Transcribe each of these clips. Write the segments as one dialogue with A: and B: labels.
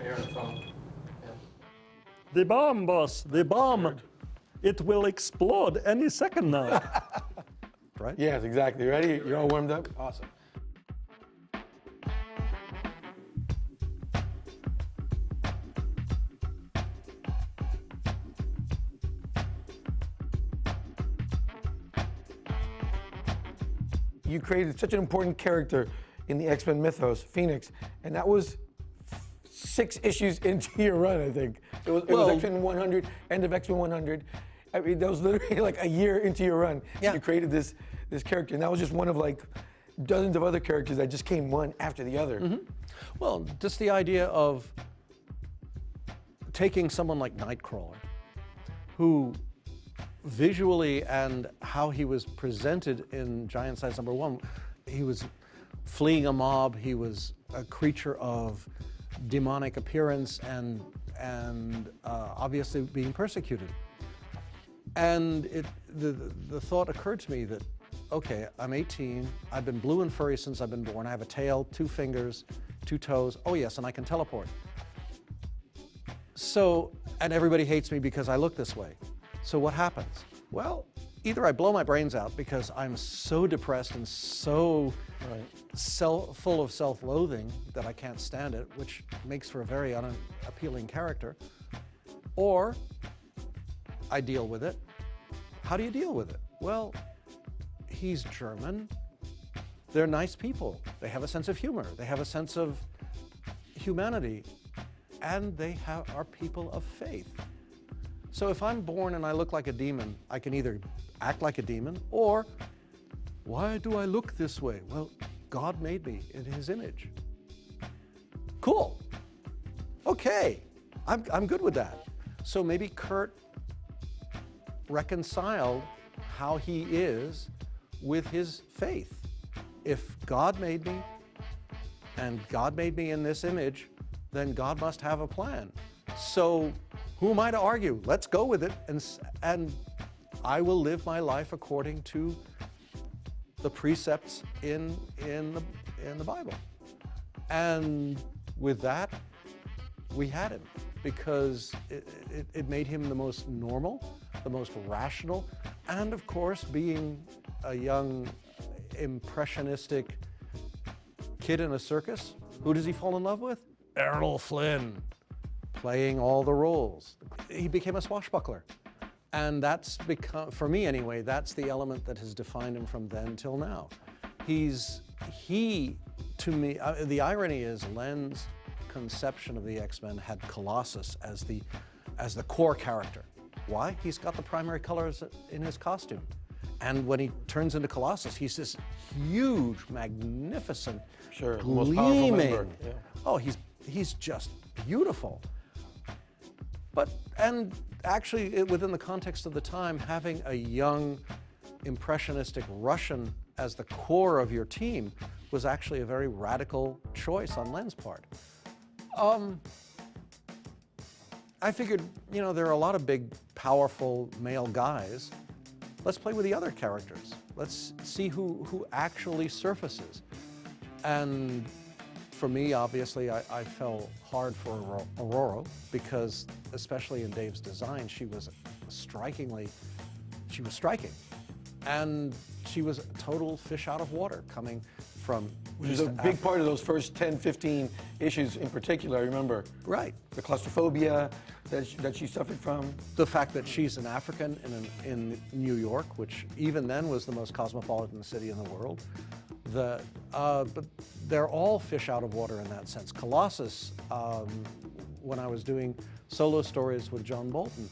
A: hear the phone. Yeah.
B: The bomb, boss, the bomb. It will explode any second now. Right?
C: Yes, exactly. Ready? You're all warmed up? Awesome. You created such an important character in the X-Men mythos, Phoenix, and that was 6 issues into your run, I think. It was X-Men 100, end of X-Men 100. I mean, that was literally like a year into your run.
B: Yeah.
C: You created this character, and that was just one of like dozens of other characters that just came one after the other.
B: Mm-hmm. Well, just the idea of taking someone like Nightcrawler, who visually and how he was presented in Giant Size #1, he was fleeing a mob, he was a creature of demonic appearance and obviously being persecuted. And the thought occurred to me that, okay, I'm 18, I've been blue and furry since I've been born, I have a tail, 2 fingers, 2 toes, oh yes, and I can teleport. So, and everybody hates me because I look this way. So what happens? Well, either I blow my brains out because I'm so depressed and so full of self-loathing that I can't stand it, which makes for a very unappealing character, or I deal with it. How do you deal with it? Well, he's German. They're nice people. They have a sense of humor. They have a sense of humanity. And they are people of faith. So if I'm born and I look like a demon, I can either act like a demon or, why do I look this way? Well, God made me in his image. Cool. Okay, I'm good with that. So maybe Kurt reconciled how he is with his faith. If God made me and God made me in this image, then God must have a plan. So who am I to argue? Let's go with it, and I will live my life according to the precepts in the Bible. And with that, we had him, because it made him the most normal, the most rational, and of course, being a young, impressionistic kid in a circus, who does he fall in love with? Errol Flynn, playing all the roles. He became a swashbuckler. And that's become, for me anyway, that's the element that has defined him from then till now. To me, the irony is Len's conception of the X-Men had Colossus as the core character. Why? He's got the primary colors in his costume. And when he turns into Colossus, he's this huge, magnificent, gleaming.
C: Most powerful member. Yeah.
B: Oh, he's just beautiful. And actually, within the context of the time, having a young, impressionistic Russian as the core of your team was actually a very radical choice on Len's part. I figured, there are a lot of big, powerful male guys. Let's play with the other characters. Let's see who actually surfaces. And for me, obviously, I fell hard for Aurora because, especially in Dave's design, she was striking. And she was a total fish out of water coming from
C: Which is a big part of those first 10, 15 issues in particular, I remember.
B: Right.
C: The claustrophobia that she suffered from.
B: The fact that she's an African in New York, which even then was the most cosmopolitan city in the world. But they're all fish out of water in that sense. Colossus, when I was doing solo stories with John Bolton,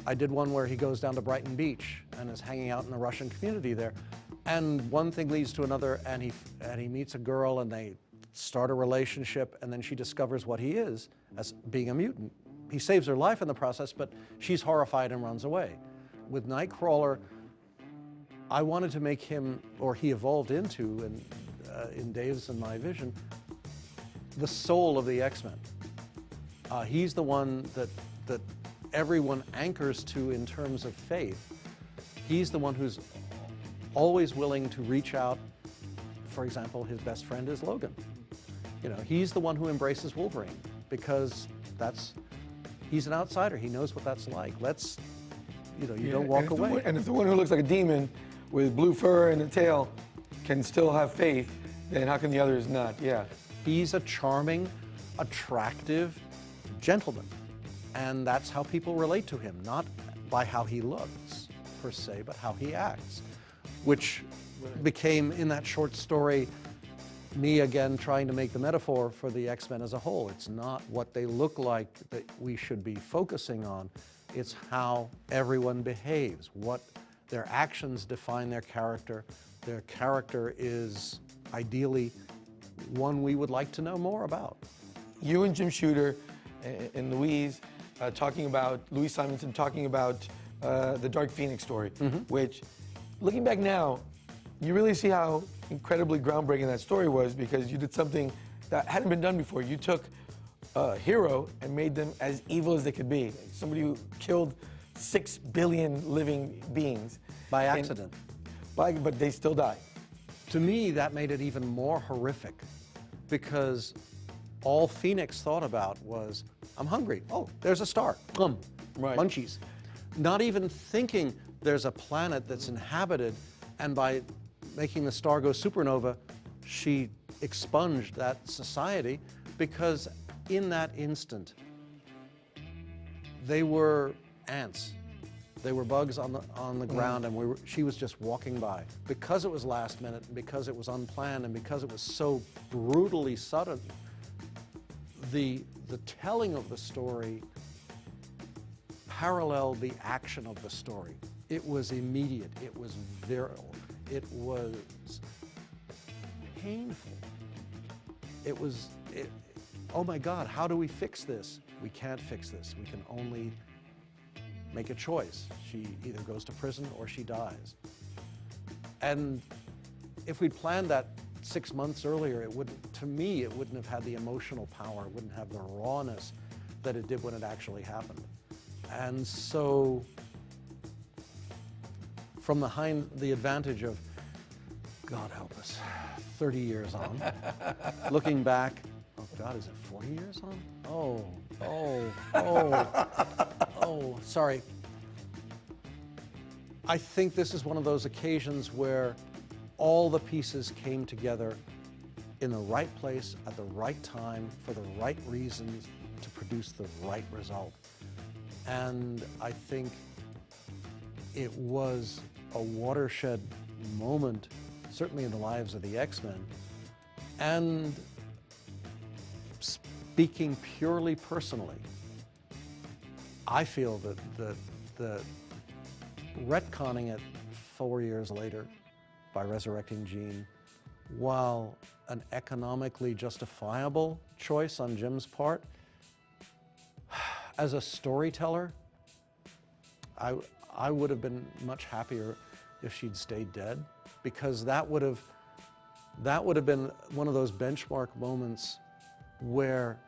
B: I did one where he goes down to Brighton Beach and is hanging out in the Russian community there. And one thing leads to another, and he meets a girl, and they start a relationship, and then she discovers what he is as being a mutant. He saves her life in the process, but she's horrified and runs away. With Nightcrawler, I wanted to make him, or he evolved into, in Dave's and my vision, the soul of the X-Men. He's the one that everyone anchors to in terms of faith. He's the one who's always willing to reach out. For example, his best friend is Logan. He's the one who embraces Wolverine. because he's an outsider. He knows what that's like. You
C: Yeah,
B: don't walk away.
C: And if the one who looks like a demon with blue fur and a tail can still have faith, then how can the others not? Yeah.
B: He's a charming, attractive gentleman. And that's how people relate to him, not by how he looks, per se, but how he acts. Which became, in that short story, me again trying to make the metaphor for the X-Men as a whole. It's not what they look like that we should be focusing on. It's how everyone behaves, what their actions define their character. Their character is ideally one we would like to know more about.
C: You and Jim Shooter and Louise Louise Simonson talking about the Dark Phoenix story, which, looking back now, you really see how incredibly groundbreaking that story was, because you did something that hadn't been done before. You took a hero and made them as evil as they could be. Somebody who killed 6 billion living beings.
B: By accident.
C: But they still die.
B: To me, that made it even more horrific, because all Phoenix thought about was, I'm hungry. Oh, there's a star.
C: Right.
B: Munchies. Not even thinking there's a planet that's inhabited, and by making the star go supernova, she expunged that society, because in that instant, they were ants. They were bugs on the ground, and she was just walking by. Because it was last minute, and because it was unplanned, and because it was so brutally sudden, the telling of the story paralleled the action of the story. It was immediate, it was virile, it was painful. Oh my God, how do we fix this? We can't fix this. We can only make a choice. She either goes to prison or she dies. And if we'd planned that 6 months earlier, to me, it wouldn't have had the emotional power, it wouldn't have the rawness that it did when it actually happened. And so, from the advantage of, God help us, 30 years on, looking back, oh God, is it 40 years on? Sorry. I think this is one of those occasions where all the pieces came together in the right place at the right time for the right reasons to produce the right result. And I think it was a watershed moment, certainly in the lives of the X-Men. And speaking purely personally, I feel that retconning it 4 years later by resurrecting Jean, while an economically justifiable choice on Jim's part, as a storyteller, I would have been much happier if she'd stayed dead, because that would have been one of those benchmark moments where,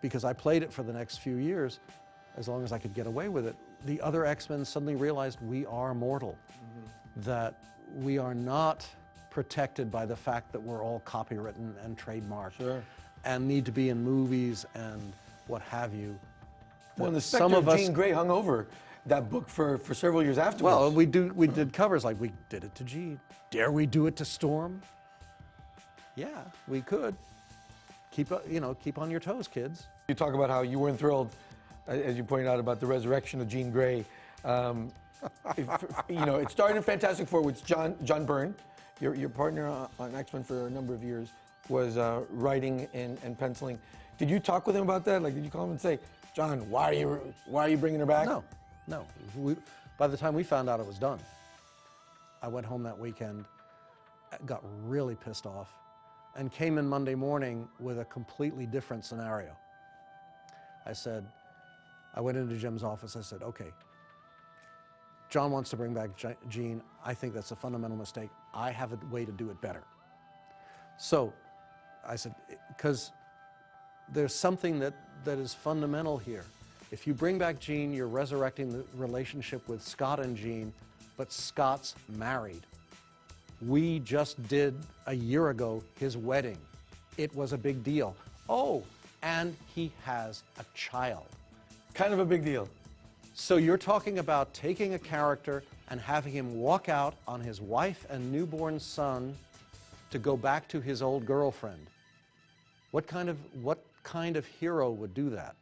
B: because I played it for the next few years, as long as I could get away with it, the other X-Men suddenly realized we are mortal, that we are not protected by the fact that we're all copywritten and trademarked, and need to be in movies and what have you.
C: Well, and the specter of Jean Grey hung over that book for several years afterwards.
B: Well, we did covers like, we did it to Jean. Dare we do it to Storm? Yeah, we could. Keep on your toes, kids.
C: You talk about how you weren't thrilled, as you pointed out, about the resurrection of Jean Grey. It started in Fantastic Four with John Byrne, your partner on X-Men for a number of years, was writing and penciling. Did you talk with him about that? Like, did you call him and say, John, why are you bringing her back?
B: No. By the time we found out it was done, I went home that weekend, got really pissed off, and came in Monday morning with a completely different scenario. I went into Jim's office, I said, okay, John wants to bring back Jean. I think that's a fundamental mistake. I have a way to do it better. So I said, because there's something that is fundamental here. If you bring back Jean, you're resurrecting the relationship with Scott and Jean, but Scott's married. We just did, a year ago, his wedding. It was a big deal. Oh, and he has a child.
C: Kind of a big deal.
B: So you're talking about taking a character and having him walk out on his wife and newborn son to go back to his old girlfriend. What kind of hero would do that?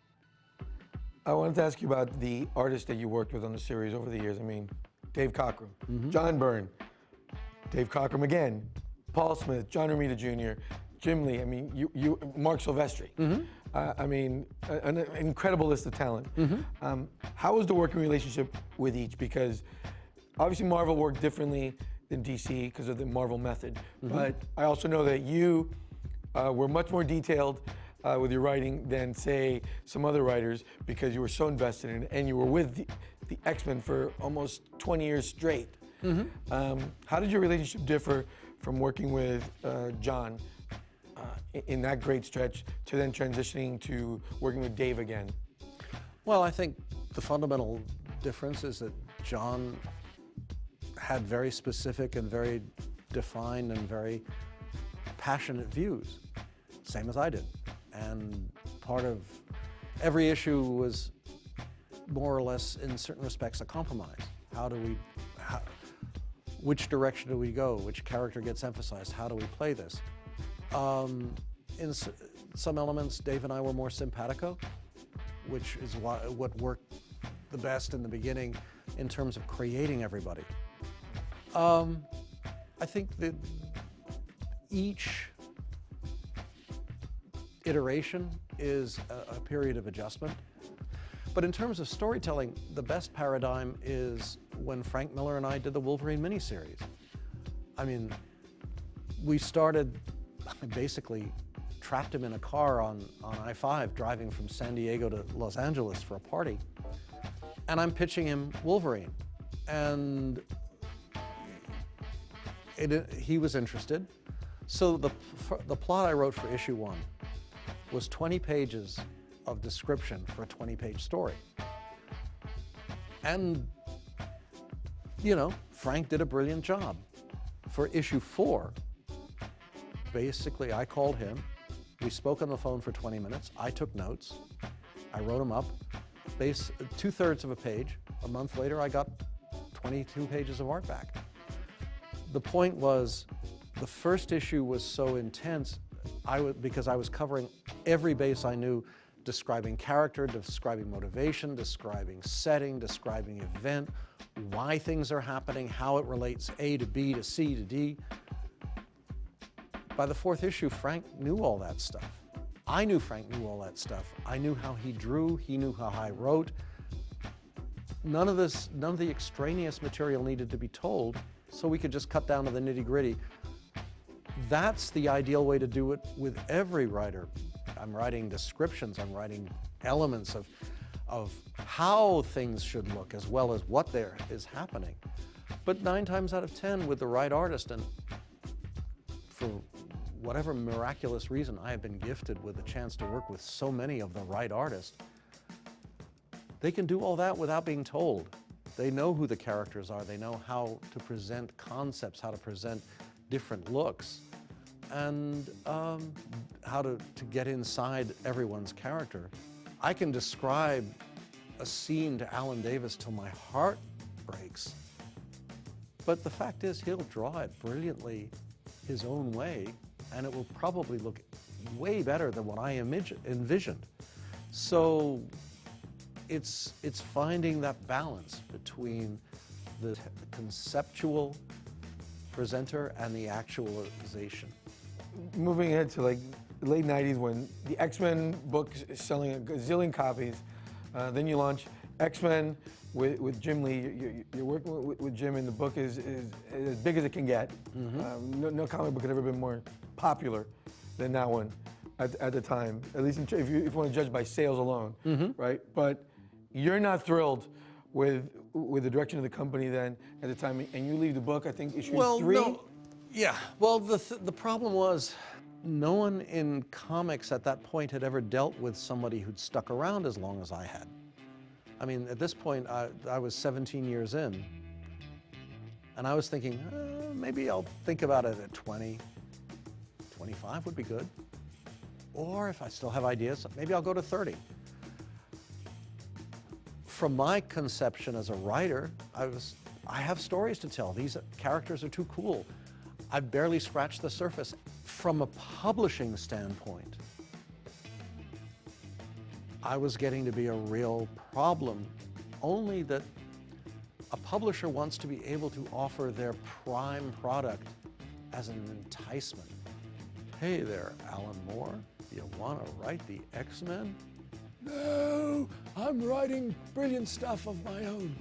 C: I wanted to ask you about the artists that you worked with on the series over the years. I mean, Dave Cockrum, John Byrne, Dave Cockrum again, Paul Smith, John Romita Jr., Jim Lee. I mean, Mark Silvestri. I mean, an incredible list of talent. How was the working relationship with each? Because obviously Marvel worked differently than DC because of the Marvel method. But I also know that you were much more detailed with your writing than, say, some other writers because you were so invested in it and you were with the X-Men for almost 20 years straight. How did your relationship differ from working with John in that great stretch to then transitioning to working with Dave again?
B: Well, I think the fundamental difference is that John had very specific and very defined and very passionate views, same as I did. And part of every issue was more or less, in certain respects, a compromise. Which direction do we go? Which character gets emphasized? How do we play this? In some elements, Dave and I were more simpatico, which is what worked the best in the beginning in terms of creating everybody. I think that each iteration is a period of adjustment. But in terms of storytelling, the best paradigm is when Frank Miller and I did the Wolverine miniseries. I mean, we started, basically trapped him in a car on I-5 driving from San Diego to Los Angeles for a party. And I'm pitching him Wolverine. And he was interested. So the plot I wrote for issue 1 was 20 pages of description for a 20-page story. And, you know, Frank did a brilliant job. For issue 4, basically I called him, we spoke on the phone for 20 minutes, I took notes, I wrote them up, 2/3 of a page. A month later I got 22 pages of art back. The point was, the first issue was so intense because I was covering every base I knew, describing character, describing motivation, describing setting, describing event, why things are happening, how it relates A to B to C to D. By the 4th issue, Frank knew all that stuff. I knew Frank knew all that stuff. I knew how he drew, he knew how I wrote. None of the extraneous material needed to be told, so we could just cut down to the nitty-gritty. That's the ideal way to do it with every writer. I'm writing descriptions, I'm writing elements of how things should look as well as what there is happening. But 9 times out of 10 with the right artist, and for whatever miraculous reason, I have been gifted with a chance to work with so many of the right artists. They can do all that without being told. They know who the characters are, they know how to present concepts, how to present different looks, and how to get inside everyone's character. I can describe a scene to Alan Davis till my heart breaks, but the fact is he'll draw it brilliantly his own way, and it will probably look way better than what I envisioned. So it's finding that balance between the conceptual presenter and the actualization.
C: Moving ahead to like the late 90s when the X-Men book is selling a gazillion copies, then you launch X-Men with Jim Lee. You're working with Jim, and the book is as big as it can get. No comic book had ever been more popular than that one at the time, at least if you want to judge by sales alone, right? But you're not thrilled with the direction of the company then at the time, and you leave the book, I think, issue 3?
B: No, yeah. Well, the problem was no one in comics at that point had ever dealt with somebody who'd stuck around as long as I had. I mean, at this point, I was 17 years in, and I was thinking, maybe I'll think about it at 20, 25 would be good. Or if I still have ideas, maybe I'll go to 30. From my conception as a writer, I have stories to tell. These characters are too cool. I've barely scratched the surface. From a publishing standpoint, I was getting to be a real problem, only that a publisher wants to be able to offer their prime product as an enticement. Hey there, Alan Moore, you want to write the X-Men? No, I'm writing brilliant stuff of my own.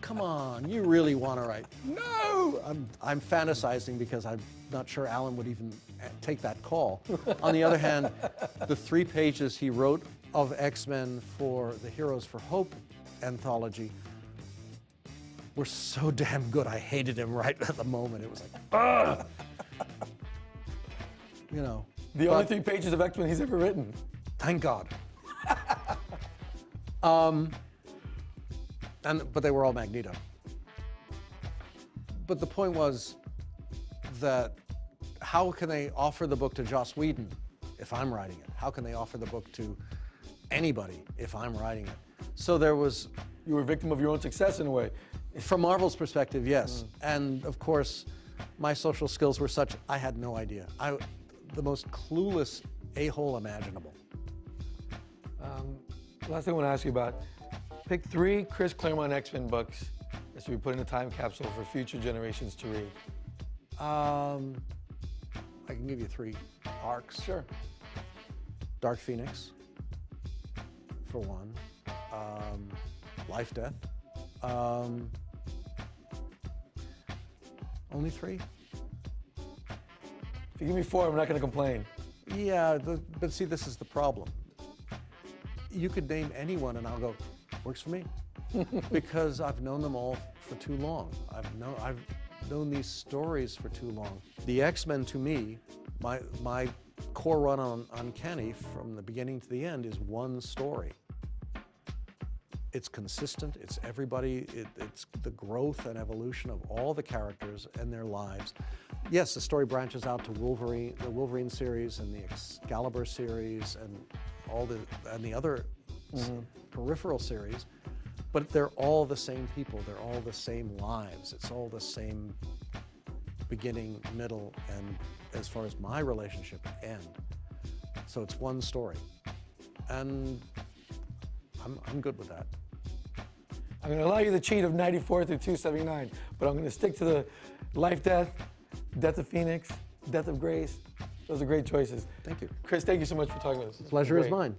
B: Come on, you really want to write? No! I'm fantasizing because I'm not sure Alan would even take that call. On the other hand, the 3 pages he wrote of X-Men for the Heroes for Hope anthology were so damn good, I hated him right at the moment. It was like, ugh! You know.
C: The only 3 pages of X-Men he's ever written.
B: Thank God. But they were all Magneto. But the point was that how can they offer the book to Joss Whedon if I'm writing it? How can they offer the book to anybody if I'm writing it? So there was...
C: You were a victim of your own success in a way.
B: From Marvel's perspective, yes. And of course, my social skills were such, I had no idea. The most clueless a-hole imaginable.
C: Last thing I want to ask you about, pick 3 Chris Claremont X-Men books that should be put in a time capsule for future generations to read.
B: I can give you 3 arcs.
C: Sure.
B: Dark Phoenix, for one. Life, Death. Only 3?
C: If you give me 4, I'm not going to complain.
B: Yeah, but see, this is the problem. You could name anyone and I'll go, works for me. Because I've known them all for too long. I've known these stories for too long. The X-Men, to me, my core run on Uncanny from the beginning to the end is one story. It's consistent, it's everybody, it's the growth and evolution of all the characters and their lives. Yes, the story branches out to Wolverine, the Wolverine series and the Excalibur series and the other peripheral series, but they're all the same people, they're all the same lives, it's all the same beginning, middle, and as far as my relationship, end. So it's one story. And I'm good with that.
C: I'm going to allow you the cheat of 94 through 279, but I'm going to stick to the Life, Death, Death of Phoenix, Death of Grace. Those are great choices.
B: Thank you.
C: Chris, thank you so much for talking with us.
B: Pleasure is mine.